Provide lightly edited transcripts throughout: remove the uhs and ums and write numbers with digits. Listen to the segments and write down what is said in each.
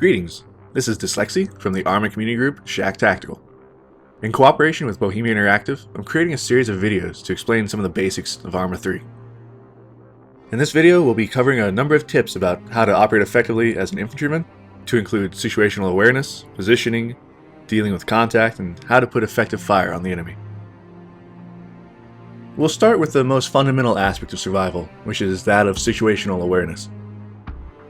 Greetings, this is Dyslexy from the ArmA community group Shack Tactical. In cooperation with Bohemia Interactive, I'm creating a series of videos to explain some of the basics of ArmA 3. In this video, we'll be covering a number of tips about how to operate effectively as an infantryman, to include situational awareness, positioning, dealing with contact, and how to put effective fire on the enemy. We'll start with the most fundamental aspect of survival, which is that of situational awareness.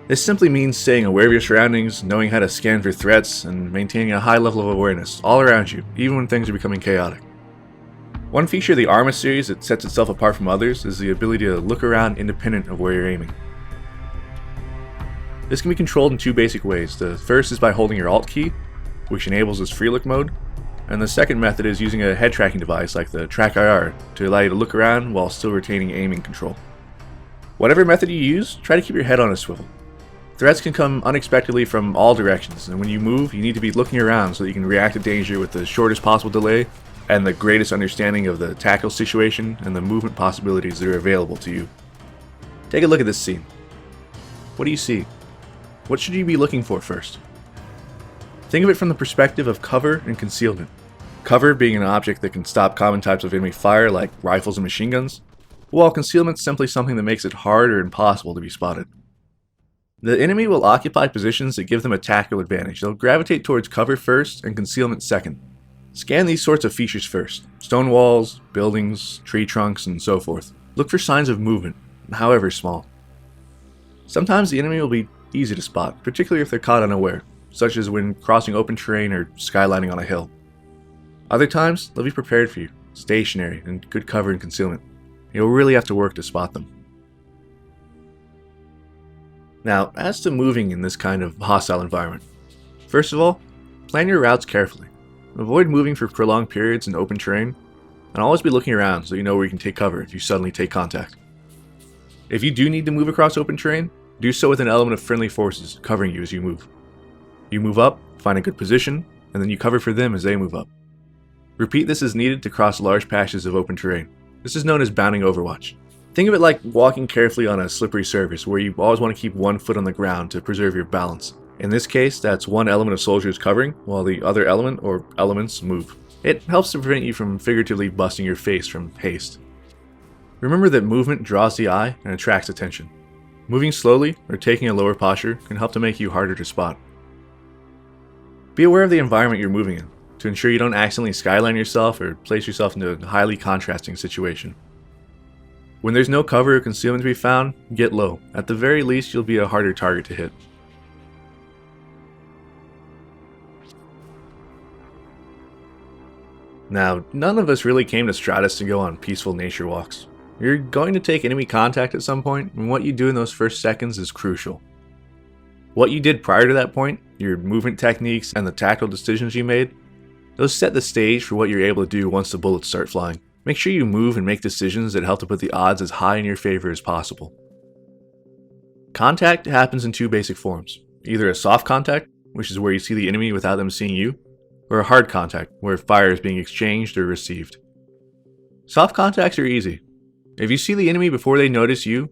This simply means staying aware of your surroundings, knowing how to scan for threats, and maintaining a high level of awareness all around you, even when things are becoming chaotic. One feature of the ArmA series that sets itself apart from others is the ability to look around independent of where you're aiming. This can be controlled in two basic ways. The first is by holding your Alt key, which enables this free look mode, and the second method is using a head tracking device like the Track IR to allow you to look around while still retaining aiming control. Whatever method you use, try to keep your head on a swivel. Threats can come unexpectedly from all directions, and when you move, you need to be looking around so that you can react to danger with the shortest possible delay and the greatest understanding of the tactical situation and the movement possibilities that are available to you. Take a look at this scene. What do you see? What should you be looking for first? Think of it from the perspective of cover and concealment. Cover being an object that can stop common types of enemy fire like rifles and machine guns, while concealment is simply something that makes it hard or impossible to be spotted. The enemy will occupy positions that give them a tactical advantage. They'll gravitate towards cover first and concealment second. Scan these sorts of features first: stone walls, buildings, tree trunks, and so forth. Look for signs of movement, however small. Sometimes the enemy will be easy to spot, particularly if they're caught unaware, such as when crossing open terrain or skylining on a hill. Other times, they'll be prepared for you, stationary, and good cover and concealment. You'll really have to work to spot them. Now, as to moving in this kind of hostile environment, first of all, plan your routes carefully. Avoid moving for prolonged periods in open terrain, and always be looking around so you know where you can take cover if you suddenly take contact. If you do need to move across open terrain, do so with an element of friendly forces covering you as you move. You move up, find a good position, and then you cover for them as they move up. Repeat this as needed to cross large patches of open terrain. This is known as bounding overwatch. Think of it like walking carefully on a slippery surface where you always want to keep one foot on the ground to preserve your balance. In this case, that's one element of soldiers covering while the other element or elements move. It helps to prevent you from figuratively busting your face from haste. Remember that movement draws the eye and attracts attention. Moving slowly or taking a lower posture can help to make you harder to spot. Be aware of the environment you're moving in to ensure you don't accidentally skyline yourself or place yourself into a highly contrasting situation. When there's no cover or concealment to be found, get low. At the very least, you'll be a harder target to hit. Now, none of us really came to Stratus to go on peaceful nature walks. You're going to take enemy contact at some point, and what you do in those first seconds is crucial. What you did prior to that point, your movement techniques and the tactical decisions you made, those set the stage for what you're able to do once the bullets start flying. Make sure you move and make decisions that help to put the odds as high in your favor as possible. Contact happens in two basic forms: either a soft contact, which is where you see the enemy without them seeing you, or a hard contact, where fire is being exchanged or received. Soft contacts are easy. If you see the enemy before they notice you,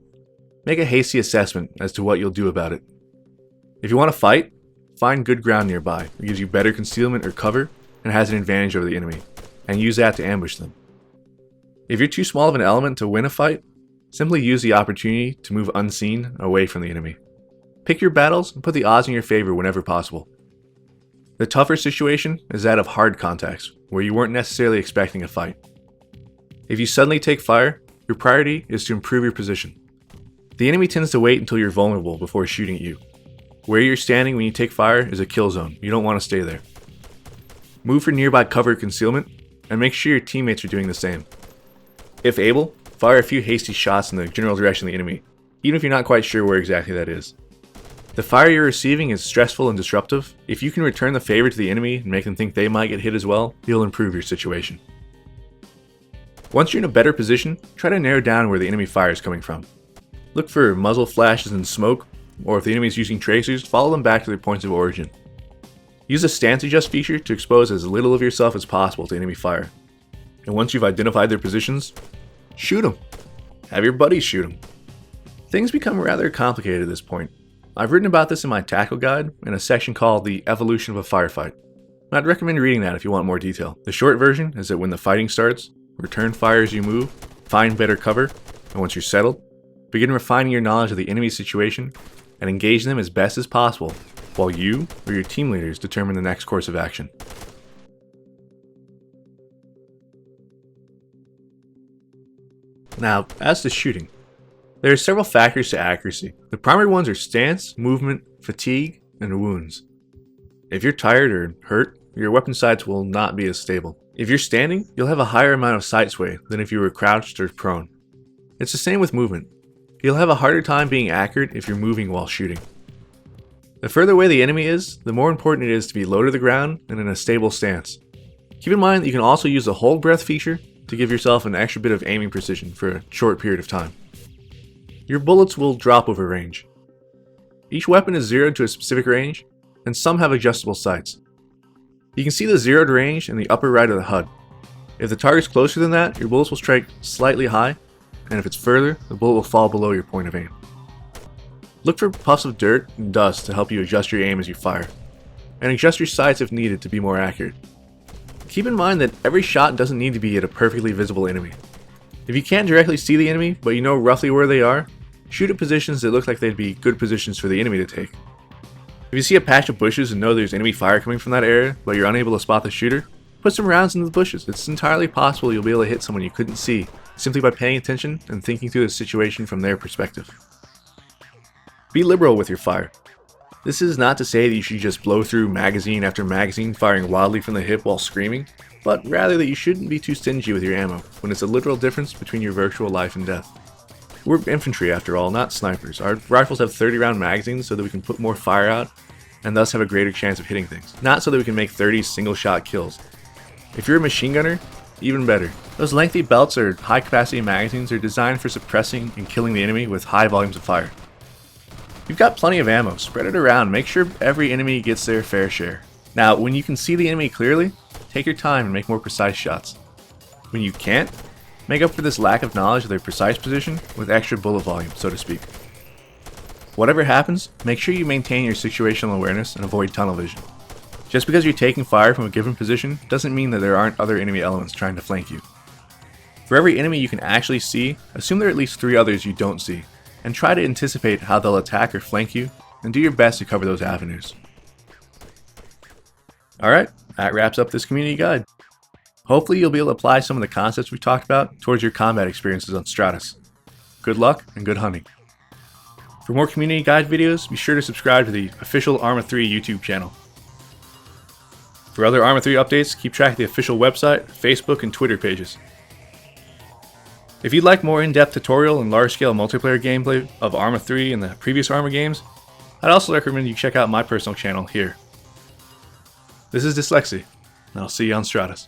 make a hasty assessment as to what you'll do about it. If you want to fight, find good ground nearby that gives you better concealment or cover and has an advantage over the enemy, and use that to ambush them. If you're too small of an element to win a fight, simply use the opportunity to move unseen away from the enemy. Pick your battles and put the odds in your favor whenever possible. The tougher situation is that of hard contacts, where you weren't necessarily expecting a fight. If you suddenly take fire, your priority is to improve your position. The enemy tends to wait until you're vulnerable before shooting at you. Where you're standing when you take fire is a kill zone. You don't want to stay there. Move for nearby cover or concealment, and make sure your teammates are doing the same. If able, fire a few hasty shots in the general direction of the enemy, even if you're not quite sure where exactly that is. The fire you're receiving is stressful and disruptive. If you can return the favor to the enemy and make them think they might get hit as well, you'll improve your situation. Once you're in a better position, try to narrow down where the enemy fire is coming from. Look for muzzle flashes and smoke, or if the enemy is using tracers, follow them back to their points of origin. Use the stance adjust feature to expose as little of yourself as possible to enemy fire. And once you've identified their positions, shoot them. Have your buddies shoot them. Things become rather complicated at this point. I've written about this in my tactical guide in a section called The Evolution of a Firefight. I'd recommend reading that if you want more detail. The short version is that when the fighting starts, return fire as you move, find better cover, and once you're settled, begin refining your knowledge of the enemy's situation and engage them as best as possible while you or your team leaders determine the next course of action. Now, as to shooting, there are several factors to accuracy. The primary ones are stance, movement, fatigue, and wounds. If you're tired or hurt, your weapon sights will not be as stable. If you're standing, you'll have a higher amount of sight sway than if you were crouched or prone. It's the same with movement. You'll have a harder time being accurate if you're moving while shooting. The further away the enemy is, the more important it is to be low to the ground and in a stable stance. Keep in mind that you can also use the hold breath feature to give yourself an extra bit of aiming precision for a short period of time. Your bullets will drop over range. Each weapon is zeroed to a specific range, and some have adjustable sights. You can see the zeroed range in the upper right of the HUD. If the target's closer than that, your bullets will strike slightly high, and if it's further, the bullet will fall below your point of aim. Look for puffs of dirt and dust to help you adjust your aim as you fire, and adjust your sights if needed to be more accurate. Keep in mind that every shot doesn't need to be at a perfectly visible enemy. If you can't directly see the enemy, but you know roughly where they are, shoot at positions that look like they'd be good positions for the enemy to take. If you see a patch of bushes and know there's enemy fire coming from that area, but you're unable to spot the shooter, put some rounds into the bushes. It's entirely possible you'll be able to hit someone you couldn't see, simply by paying attention and thinking through the situation from their perspective. Be liberal with your fire. This is not to say that you should just blow through magazine after magazine firing wildly from the hip while screaming, but rather that you shouldn't be too stingy with your ammo when it's a literal difference between your virtual life and death. We're infantry after all, not snipers. Our rifles have 30 round magazines so that we can put more fire out and thus have a greater chance of hitting things, not so that we can make 30 single shot kills. If you're a machine gunner, even better. Those lengthy belts or high capacity magazines are designed for suppressing and killing the enemy with high volumes of fire. You've got plenty of ammo, spread it around, make sure every enemy gets their fair share. Now, when you can see the enemy clearly, take your time and make more precise shots. When you can't, make up for this lack of knowledge of their precise position with extra bullet volume, so to speak. Whatever happens, make sure you maintain your situational awareness and avoid tunnel vision. Just because you're taking fire from a given position doesn't mean that there aren't other enemy elements trying to flank you. For every enemy you can actually see, assume there are at least 3 others you don't see, and try to anticipate how they'll attack or flank you, and do your best to cover those avenues. Alright, that wraps up this community guide. Hopefully you'll be able to apply some of the concepts we talked about towards your combat experiences on Stratus. Good luck and good hunting. For more community guide videos, be sure to subscribe to the official ArmA 3 YouTube channel. For other ArmA 3 updates, keep track of the official website, Facebook, and Twitter pages. If you'd like more in-depth tutorial and large-scale multiplayer gameplay of ArmA 3 and the previous ArmA games, I'd also recommend you check out my personal channel here. This is Dyslexy, and I'll see you on Stratus.